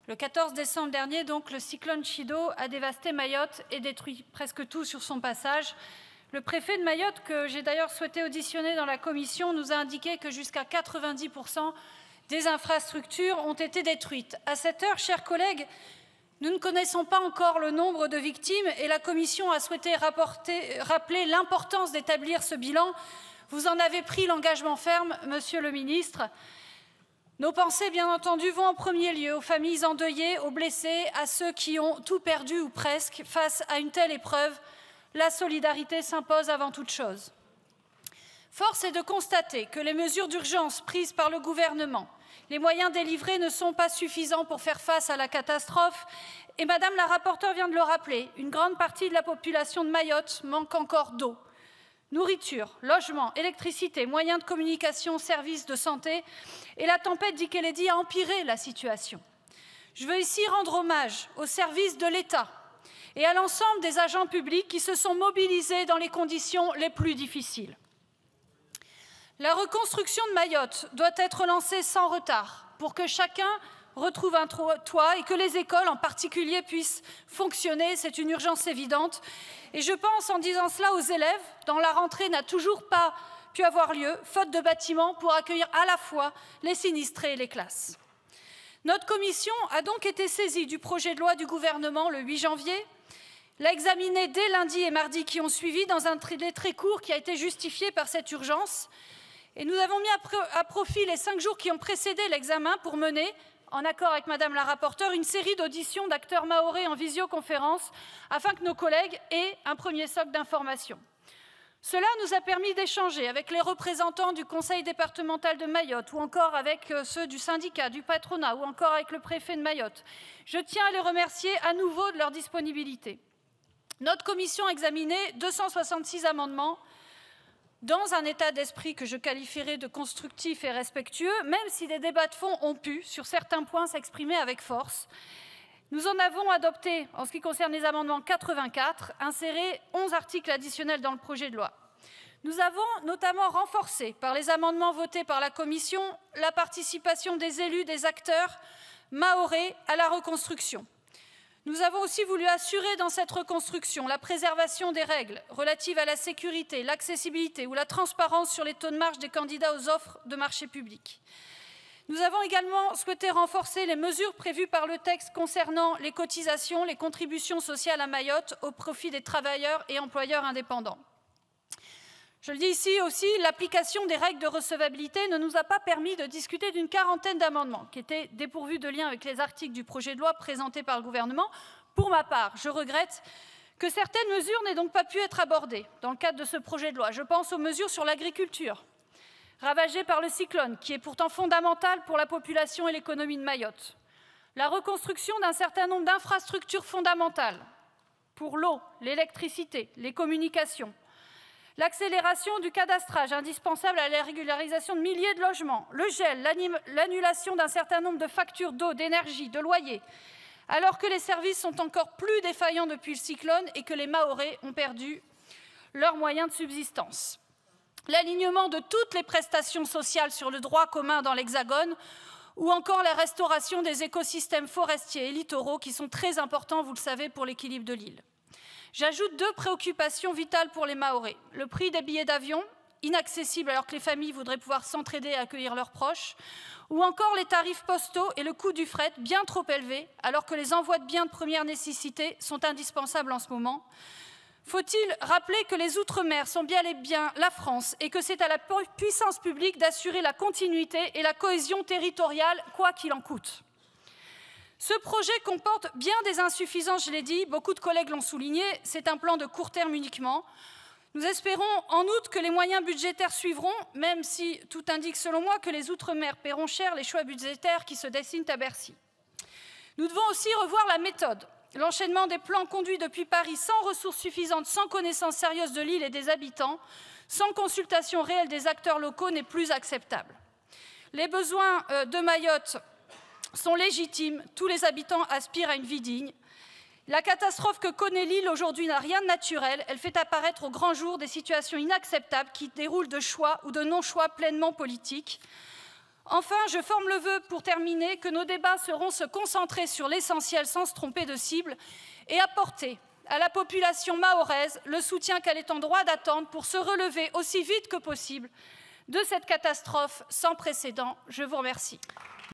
Le 14 décembre dernier, donc, le cyclone Chido a dévasté Mayotte et détruit presque tout sur son passage. Le préfet de Mayotte, que j'ai d'ailleurs souhaité auditionner dans la commission, nous a indiqué que jusqu'à 90% des infrastructures ont été détruites. À cette heure, chers collègues, nous ne connaissons pas encore le nombre de victimes et la commission a souhaité rappeler l'importance d'établir ce bilan. Vous en avez pris l'engagement ferme, Monsieur le ministre. Nos pensées, bien entendu, vont en premier lieu aux familles endeuillées, aux blessés, à ceux qui ont tout perdu ou presque. Face à une telle épreuve, la solidarité s'impose avant toute chose. Force est de constater que les mesures d'urgence prises par le gouvernement, les moyens délivrés ne sont pas suffisants pour faire face à la catastrophe. Et Madame la rapporteure vient de le rappeler, une grande partie de la population de Mayotte manque encore d'eau. Nourriture, logement, électricité, moyens de communication, services de santé. Et la tempête d'Ikeledi a empiré la situation. Je veux ici rendre hommage aux services de l'État et à l'ensemble des agents publics qui se sont mobilisés dans les conditions les plus difficiles. La reconstruction de Mayotte doit être lancée sans retard pour que chacun retrouve un toit et que les écoles en particulier puissent fonctionner. C'est une urgence évidente. Et je pense en disant cela aux élèves dont la rentrée n'a toujours pas pu avoir lieu, faute de bâtiments pour accueillir à la fois les sinistrés et les classes. Notre commission a donc été saisie du projet de loi du gouvernement le 8 janvier, l'a examiné dès lundi et mardi qui ont suivi dans un délai très court qui a été justifié par cette urgence. Et nous avons mis à profit les 5 jours qui ont précédé l'examen pour mener, en accord avec Madame la rapporteure, une série d'auditions d'acteurs mahorais en visioconférence afin que nos collègues aient un premier socle d'informations. Cela nous a permis d'échanger avec les représentants du conseil départemental de Mayotte ou encore avec ceux du syndicat, du patronat ou encore avec le préfet de Mayotte. Je tiens à les remercier à nouveau de leur disponibilité. Notre commission a examiné 266 amendements dans un état d'esprit que je qualifierais de constructif et respectueux, même si des débats de fond ont pu, sur certains points, s'exprimer avec force. Nous en avons adopté, en ce qui concerne les amendements 84, inséré 11 articles additionnels dans le projet de loi. Nous avons notamment renforcé, par les amendements votés par la Commission, la participation des élus, des acteurs mahorais à la reconstruction. Nous avons aussi voulu assurer dans cette reconstruction la préservation des règles relatives à la sécurité, l'accessibilité ou la transparence sur les taux de marge des candidats aux offres de marché public. Nous avons également souhaité renforcer les mesures prévues par le texte concernant les cotisations, les contributions sociales à Mayotte au profit des travailleurs et employeurs indépendants. Je le dis ici aussi, l'application des règles de recevabilité ne nous a pas permis de discuter d'une quarantaine d'amendements qui étaient dépourvus de lien avec les articles du projet de loi présenté par le gouvernement. Pour ma part, je regrette que certaines mesures n'aient donc pas pu être abordées dans le cadre de ce projet de loi. Je pense aux mesures sur l'agriculture, ravagée par le cyclone, qui est pourtant fondamentale pour la population et l'économie de Mayotte. La reconstruction d'un certain nombre d'infrastructures fondamentales pour l'eau, l'électricité, les communications. L'accélération du cadastrage indispensable à la régularisation de milliers de logements, le gel, l'annulation d'un certain nombre de factures d'eau, d'énergie, de loyer, alors que les services sont encore plus défaillants depuis le cyclone et que les Mahorais ont perdu leurs moyens de subsistance. L'alignement de toutes les prestations sociales sur le droit commun dans l'Hexagone ou encore la restauration des écosystèmes forestiers et littoraux qui sont très importants, vous le savez, pour l'équilibre de l'île. J'ajoute 2 préoccupations vitales pour les Mahorais. Le prix des billets d'avion, inaccessible alors que les familles voudraient pouvoir s'entraider et accueillir leurs proches, ou encore les tarifs postaux et le coût du fret, bien trop élevés, alors que les envois de biens de première nécessité sont indispensables en ce moment. Faut-il rappeler que les Outre-mer sont bien et bien la France et que c'est à la puissance publique d'assurer la continuité et la cohésion territoriale, quoi qu'il en coûte. Ce projet comporte bien des insuffisances, je l'ai dit, beaucoup de collègues l'ont souligné, c'est un plan de court terme uniquement. Nous espérons en outre que les moyens budgétaires suivront, même si tout indique selon moi que les Outre-mer paieront cher les choix budgétaires qui se dessinent à Bercy. Nous devons aussi revoir la méthode. L'enchaînement des plans conduits depuis Paris sans ressources suffisantes, sans connaissance sérieuse de l'île et des habitants, sans consultation réelle des acteurs locaux n'est plus acceptable. Les besoins de Mayotte sont légitimes, tous les habitants aspirent à une vie digne. La catastrophe que connaît l'île aujourd'hui n'a rien de naturel, elle fait apparaître au grand jour des situations inacceptables qui déroulent de choix ou de non-choix pleinement politiques. Enfin, je forme le vœu, pour terminer, que nos débats sauront se concentrer sur l'essentiel sans se tromper de cible et apporter à la population mahoraise le soutien qu'elle est en droit d'attendre pour se relever aussi vite que possible de cette catastrophe sans précédent. Je vous remercie.